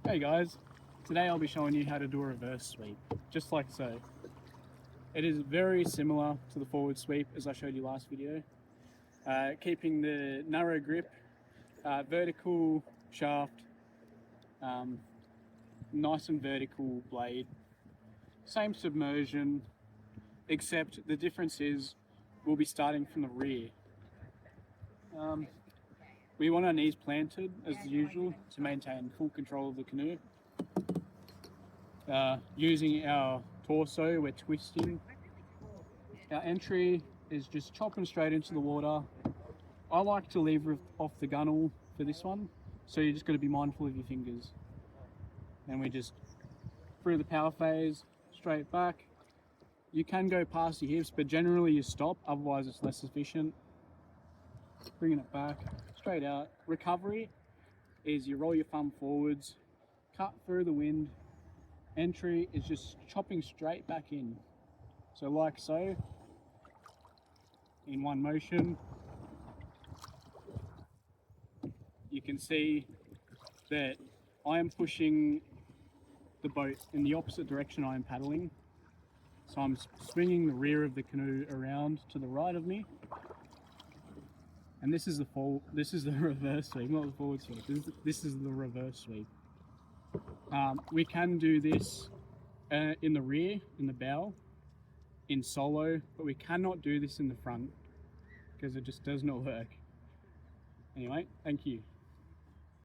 Hey guys, today I'll be showing you how to do a reverse sweep, just like so. It is very similar to the forward sweep as I showed you last video. Keeping the narrow grip, vertical shaft, nice and vertical blade. Same submersion, except the difference is we'll be starting from the rear. We want our knees planted as usual to maintain full control of the canoe. Using our torso, we're twisting. Our entry is just chopping straight into the water. I like to lever off the gunnel for this one, so you just got to be mindful of your fingers. And we just through the power phase, straight back. You can go past your hips, but generally you stop, otherwise it's less efficient. Bringing it back, straight out. Recovery is you roll your thumb forwards, cut through the wind. Entry is just chopping straight back in. So like so, in one motion. You can see that I am pushing the boat in the opposite direction I am paddling. So I'm swinging the rear of the canoe around to the right of me. And this is the reverse sweep, not the forward sweep. This is the reverse sweep. We can do this in the rear, in the bow, in solo, but we cannot do this in the front because it just does not work. Anyway, thank you.